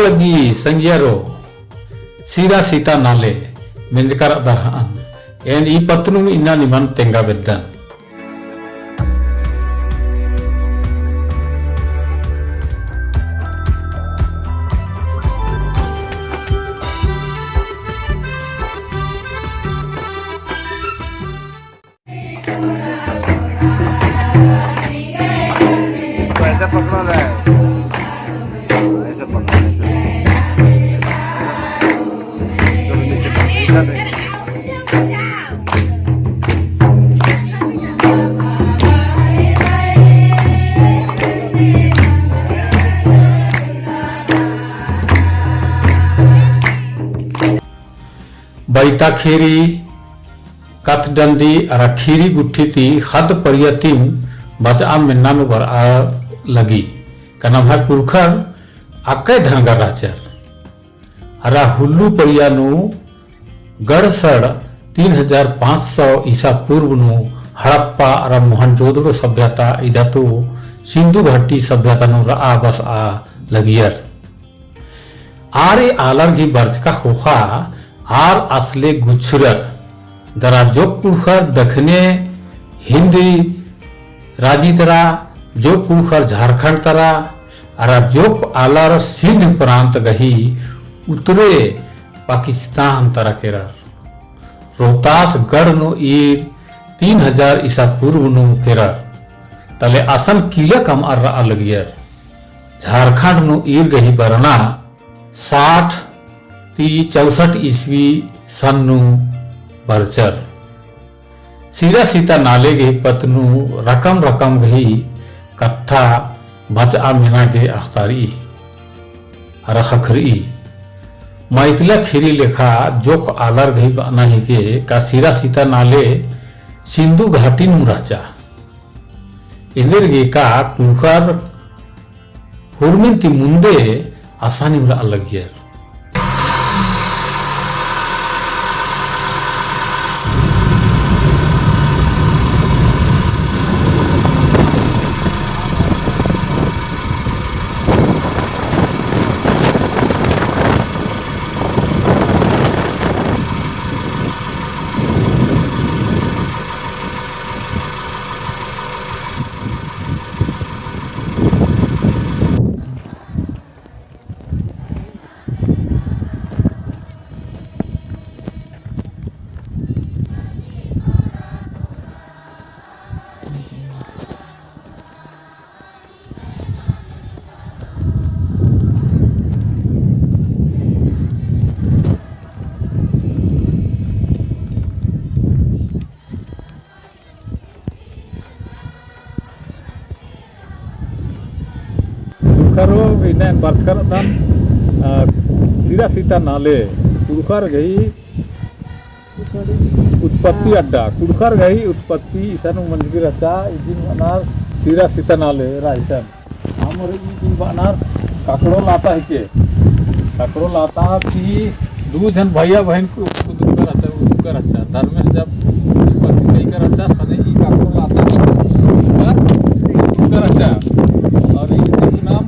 lagi sangyaro sira sita nale menjkar darhaan en I patnum ina niman tengga bedan. ऐसे पकड़ना है, ऐसे पकड़ना है, इधर नहीं। बैता खीरी कतडंडी अरा खीरी गुट्ठी ती खद परियतिम बचा मिन्नानु बर आ लगी कना भाई पुरखर आके धंगर राचर अरा हुल्लू परियानु गढ़सड़ 3500 ईसा पूर्व नु हड़प्पा अरा मोहनजोदड़ो सभ्यता इदा तो सिंधु घाटी सभ्यता नु रा बस आ लगियर आरे आलर की बर्ज का खोखा आर असले गुच्छुरर दरा जोक पुरखर दखने हिंदी राजी तरा जो पुरखर झारखंड तरा अरा जोक आलार सिंध प्रांत गही उतरे पाकिस्तान तरा केरा रोहतास गढ़ नो ईर 3000 ईसा पूर्व नो केरा तले असम किला कम अर्रा अलगियर झारखंड नो ईर गही बरना 64 ईस्वी सन नु बरचर सीरा सीता नाले गे पतनु रकम रकम गही कत्था बचा मिना गे अख्तारी रखरी मैतला खीरी लेखा जोक आलर गही बना ही के का सीरा सीता नाले सिंधु घाटी नु राजा इंदिर गे का कुखर हुरमिंती मुंदे आसानी में अलग यर करो इन्हें बर्थ कर दान सीरा सीता नाले कुड़खर गई उत्पत्ति अड्डा कुड़खर गई उत्पत्ति इसन मंजगी रचा इजिन अनार सीरा सीता नाले राइसन हमरे इजिन अनार काकड़ो लाता है के काकड़ो लाता कि दो जन भैया बहन को कर अच्छा धर्मेश जब उत्पत्ति नहीं कर अच्छा सने ई काकड़ो लाता कर अच्छा और इसका नाम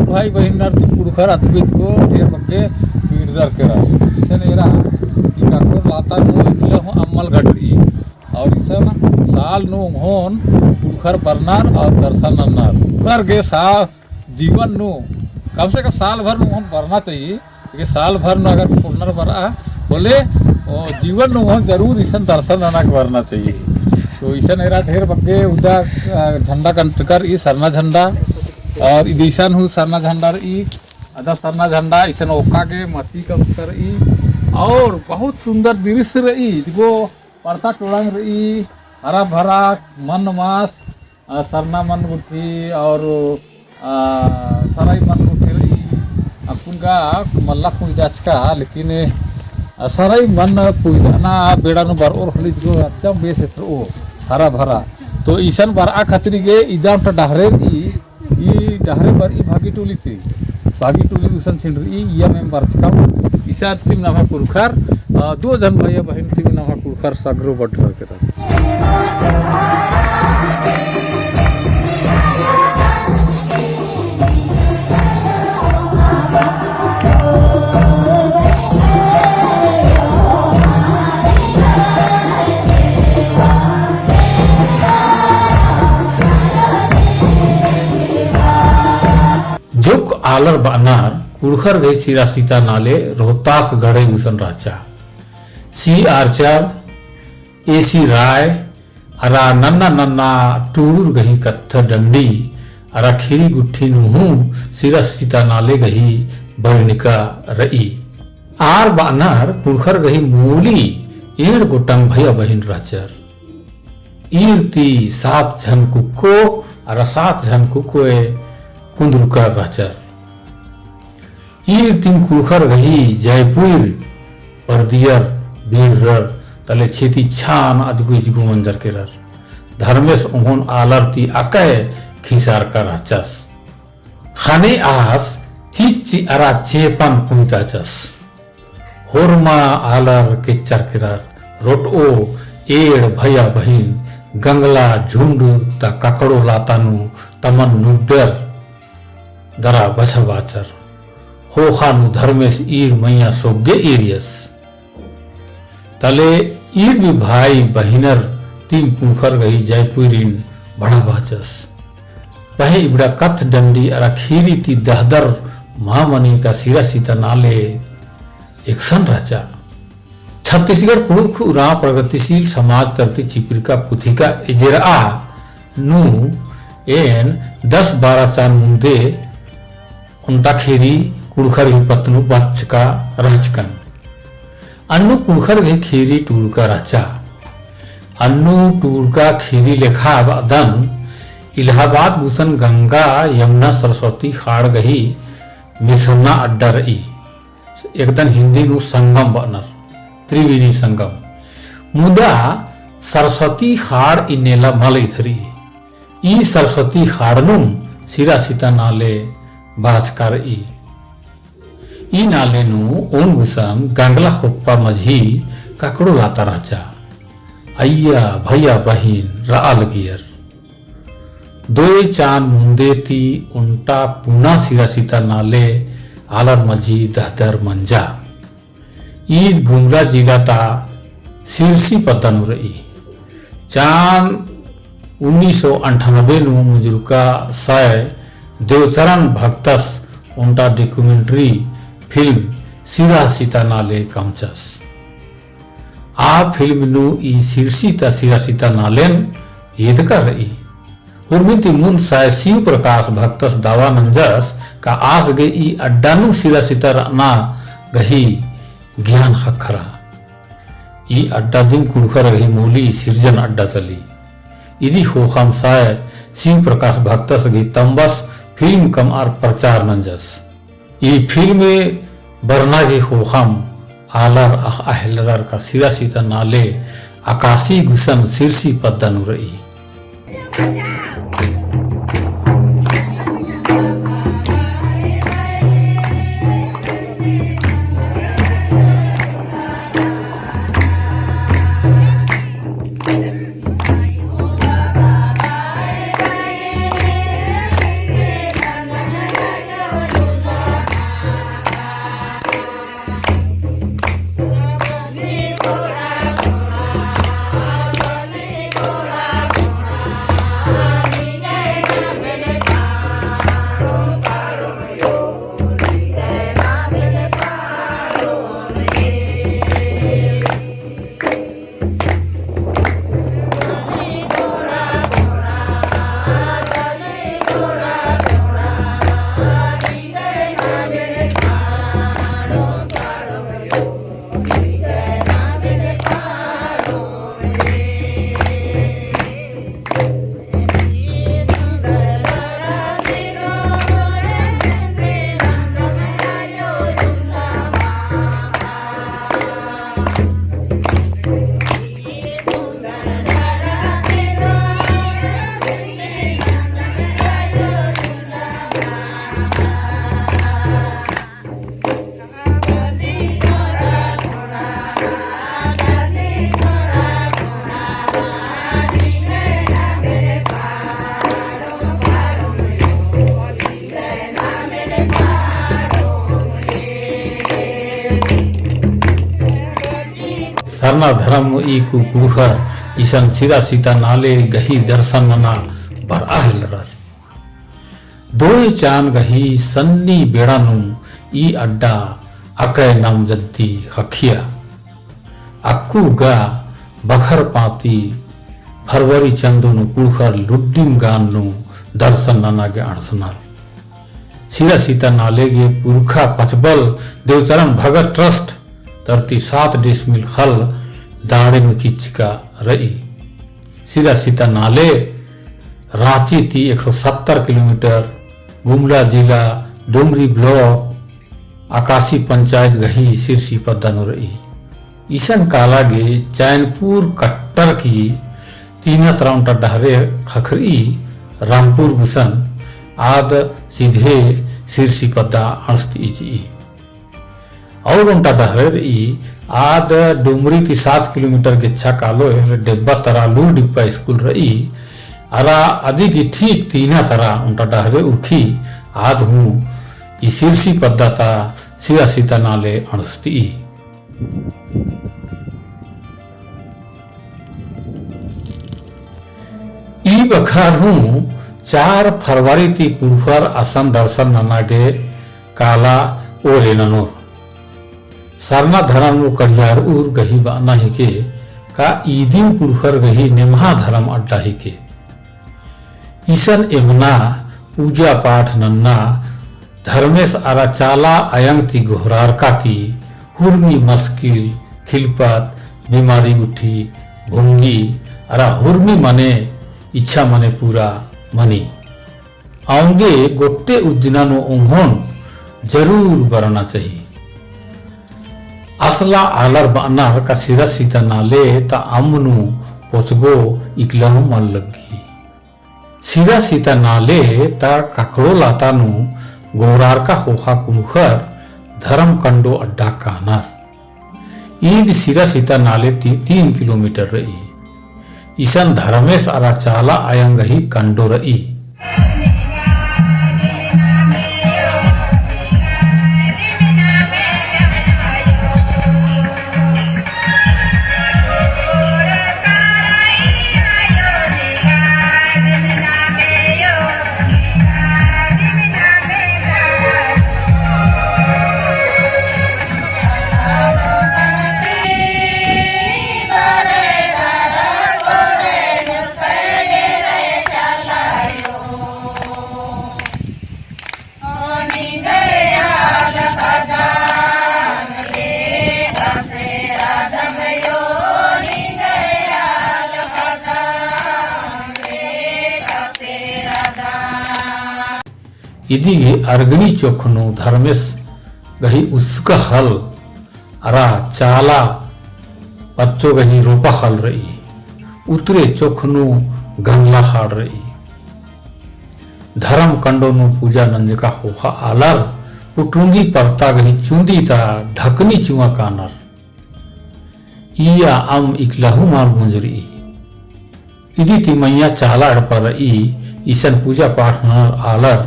भाई बहन तू कुड़खर अतबित को ढेर बक्के पीड़दर करा इसे नेरा काको लाता नो इतले हो अम्मल घटरी और इसे साल नो होन कुड़खर बरनार और दर्शन नन्नार पर गे सा जीवन नो कम से कम साल भर नो हम भरना चाहिए कि साल भर नो अगर पुनर् भरा बोले जीवन नो हम जरूर इसे दर्शन नन्ना भरना चाहिए तो इसे नेरा ढेर बक्के उदा झंडा कंटकर ई सरना झंडा और इदिशन हूँ सरना झंडा ई अदा सरना झंडा इसन ओका के मती कम कर ई और बहुत सुंदर दृश्य रही वो परता टोड़ंग रही हरा भरा मन मास सरना मन गुठी और सराई मन गुठी रही अपन का मल्ला पूजा का लेकिन सराई मन पूजा ना बेड़ा नु बर और हली जो अच्छा बेस है ओ हरा भरा तो ईसन बार आ खतरी के इदाम टा डहरे ई डहरे पर ई भागी टोली थी भागी टोली उसन छिंडरी ई में बरचका ईसा तिम नामा कुरखर दो जन भैया बहन तिम नामा कुरखर सगरो बटर के आलर बानार कुड़खर गई सिरा सीता नाले रोहतास गढ़े गुसन राचा सी आर्चर एसी राय अरा नन्ना नन्ना टूर गही कत्थ डंडी अरा खीरी गुट्ठी नुहू सिरा सीता नाले गही बरनिका रई आर बानार कुड़खर गही मूली एड़ गोटंग भैया बहिन राचर ईरती 7 झन कुको अरा 7 झन कुकोए कुंदरुकर राचर ईरतिम कुड़खर गही जयपुर परदियर बीरर तले छेती छान अजगु मंजर के रर धर्मेश उन्होंन आलरती अकय खिसार का राचस खाने आस चीची अरा चेपन पुहिताचस होरमा आलर के चरकिरार रोटो एड़ भैया बहिन गंगला झुंड ता ककड़ो लातानु तमन नुडर दरा बछवाचर होखानु धर्मेश ईर मैया सोगे ईरियस तले ईर भी भाई बहिनर तीन कुंखर गई जयपुरीन बड़ा बाचस पहे इबड़ा कथ डंडी अरा खीरी ती दहदर महामनी का सिरा सीता नाले एक सन राजा छत्तीसगढ़ कुड़ुख उरा प्रगतिशील समाज तरती चिपरिका पुथिका एजेरा नु एन 10-12 चान मुंदे उनटा खीरी कुड़खर ही पत्नु बच्चका राजकन अन्नु कुड़खर गई खीरी टूरका राचा अन्नु टूरका खीरी लेखा बदन इलाहाबाद गुसन गंगा यमुना सरस्वती खाड़ गही मिसरना अड्डा रही एकदम हिंदी नु संगम बनर त्रिवेणी संगम मुदा सरस्वती खाड़ इनेला मल इथरी ई सरस्वती खाड़नु सिरा सीता नाले बाजकार ई नाले नु ओन गुसन गंगला खोप्पा मझी ककड़ो लाता राजा अय्या भैया बहिन राल गियर दोए चान मुंदे ती उनटा पुना सिरा सीता नाले आलर मझी दहदर मंजा ईद गुमला जिला ता सिरसी पतनु रही चान 1998 नु मुजरुका सय देवचरण भक्तस उनटा डॉक्यूमेंट्री फिल्म सिरा सीता नाले कमचस आ फिल्म नु ई सिरसी ता सिरा सीता नालेन येद कर रही उर्मिति मुन साय शिव प्रकाश भक्तस दावा नंजस का आस गई ई अड्डानु सिरा सीता ना गही ज्ञान हखरा ई अड्डा दिन कुड़खर गही मूली सिरजन अड्डा तली इदी होखम साय शिव प्रकाश भक्तस गई तंबस फिल्म कम आर प्रचार नंजस ई फिल्म बरना गई होखम आलर अहलर का सिरा सीता नाले आकाशी गुसन सिरसी पद्दनु रही सरना धर्म ई कुकुखर ईसन सिरा सीता नाले गही दर्शन ना बर आहलर दोय चान गही सन्नी बेड़ानु ई अड्डा अकय नामजद्दी हखिया अक्कू गा बखर पाती फरवरी चंदुनु कुड़खर लुड्डिम गानु दर्शन नानागे अड़सनार सिरा सीता नालेगे पुरखा पचबल देवचरण भगत ट्रस्ट 37 डिसमिल खल दाड़े चिचिका रही सिरा सीता नाले रांची ती 170 किलोमीटर गुमला जिला डोमरी ब्लॉक आकाशी पंचायत गही सिरसी पद्दानु रही ईशन कालागे चैनपुर कट्टर की तीन तरौंटा डहरे खखरी रामपुर गुसन आद सीधे सिरसी पद्दा अणस्ती इची और उनटा डहरे ई आद डुमरी की 7 किलोमीटर गिच्छा कालो डेब्बा तरा लूर डिब्बा स्कूल रही अरा आदि की ठीक तीना तरा उनटा डहरे उर्खी आद हूँ ई सिरसी पद्दा ता सिरा सीता नाले अणस्ती ई बखार हूँ 4 फरवरी ती कुड़फर असम दर्शन ननागे काला ओ रेननोर सरना धरम कड़ियार उर गही बाना ही के का ईदिम कुड़फर गही नेमहा धर्म अड्डा ही के ईसन एमना पूजा पाठ नन्ना धर्मेश अरा चाला अयंग ती गोहरार का ती हुर्मी मस्किल खिलपत बीमारी उठी भुंगी अरा हुर्मी मने इच्छा मने पूरा मनी आऊंगे गोट्टे उज्जनानो उन्हों जरूर बरना चाहिए असला आलर बानार का सिरा सीता नाले ता अमनु पोसगो इकलहु मन लगी सिरा सीता नाले ता काकड़ो लातानु गोरार का होखा कुनुखर धर्म कंडो अड्डा कानार ईद सिरा सीता नाले 3 किलोमीटर रही ईशन धर्मेश अरा चाला आयंग ही कंडो रही इदिगे अर्गनी चोखनु धर्मेश गही उसका हल अरा चाला बच्चों गही रोपा हल रही उतरे चोखनु गंगला हाड़ रही धर्म कंडोनु पूजा नंद का होखा आलर उटुंगी परता गही चुंदी ता ढकनी चुआ कानर इया अम इकलहु मार मुंजरी इदी तिमैया चाला अड़पर ईसन पूजा पाठ नर आलर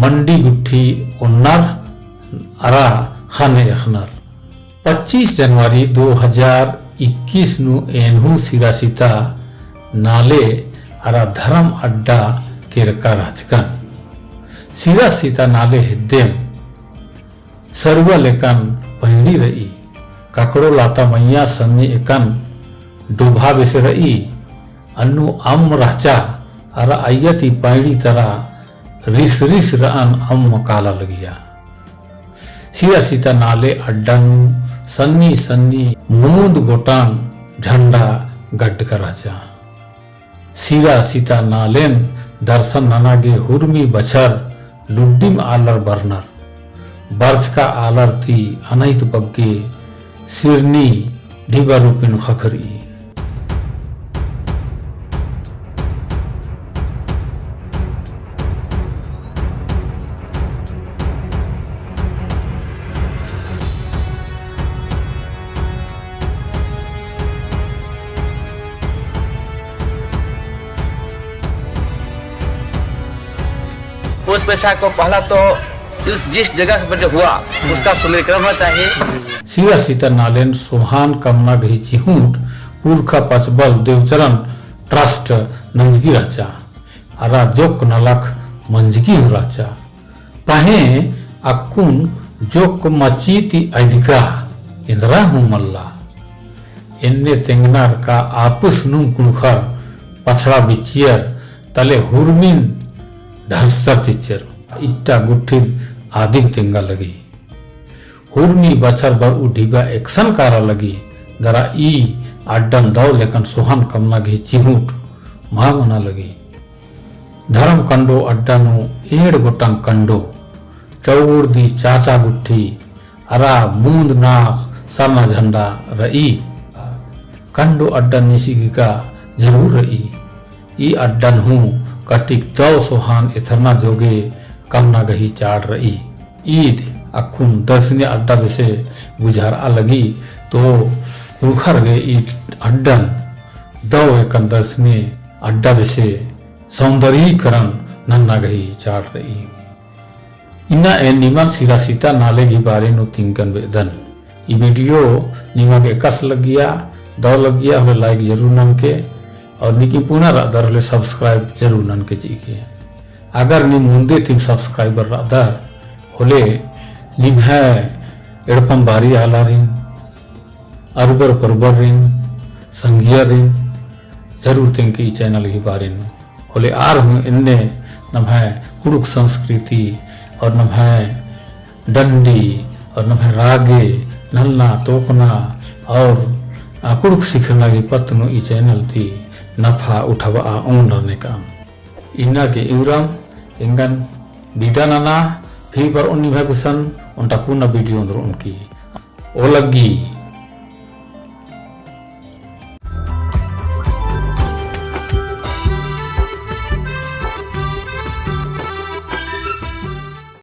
मंडी गुट्ठी उन्नर अरा खाने अखनर 25 जनवरी 2021 नु एनहू सिरा सीता नाले अरा धर्म अड्डा केरका राजकन सिरा सीता नाले हिद्देम सर्वा लेकन पहिड़ी रही काकड़ो लाता मैया सन्नी एकन डोभा बेसे रही अन्नु अम राचा अरा आयती पहिड़ी तरा रिस रिस रन अम काला लगिया सिरा सीता नाले अड्डानु सन्नी सन्नी मूंद गोटान झंडा गड्ड कराचा सिरा सीता नालेन दर्शन ननागे हुर्मी बछर लुड्डिम आलर बर्नर बर्ज का आलर थी अनहित बग्गे सिरनी ढिबा रूपिन खखरी उस पैसा को पहला तो जिस जगह पर हुआ उसका सुमेलीकरण होना चाहिए। सिरा सीता नालेन सुहान कमना गही चिहूट पुरखा पचबल देवचरण ट्रस्ट नंजगी राजा अरा जोक नलख मंजगी हो राचा पाहे अक्कुन जोक मचीती अधिका इंद्रा हूँ मल्ला इन्ने तेंगनार का आपस नुम कुलखर पछड़ा बिचियर तले हुरमिन ढलसर तिचर इट्टा गुट्ठी आदिम तेंगा लगी हुरमी बचर बर उठीबा एक्शन कारा लगी दरा ई अड्डन दौ लेकन सोहन कमना घी चिहुट मा मना लगी धर्म कंडो अड्डानु 7 गोटंग कंडो चौर दी चाचा गुट्ठी अरा मूंद नाक सरना झंडा रई कंडो अड्डन निशिगी का जरूर रई ई अड्डन हूँ कटिक दौ सोहान इथरना जोगे कमना गही चाड़ रई ईद अखुन दर्शनी अड्डा बेसे गुजार आ लगी तो उखर गए ई अड्डन दौ एकन दर्शनी अड्डा बेसे सौंदर्यीकरण नन्ना गही चाड़ रही इन्ना ए निमन सिरा सीता नाले की बारे नु तिंकन वेदन ई वीडियो निमा के कस लग गया दौ लग गया हमें लाइक जरूर नन के और निकी पुनः रादर हले सब्सक्राइब जरूर नन के चीके अगर नि मुंदे तीन सब्सक्राइबर रादर होले निम है एड़पम बारी आला रिन अरबर परबर रिन संगिया रिन जरूर तिंके ई चैनल की बारे नु होले आर हूँ इन्ने नम है कुड़ुक संस्कृति और नम है डंडी और नम है रागे नलना तोकना और कुड़ुक सीखना की पत्नु ई चैनल थी नफा उठवा ओन रहने काम इन्ना के इवरम इंगन बिदानाना फिर पर उन्नी भगुसन उनटा पूर्ण वीडियो अंदर उनकी ओ लगी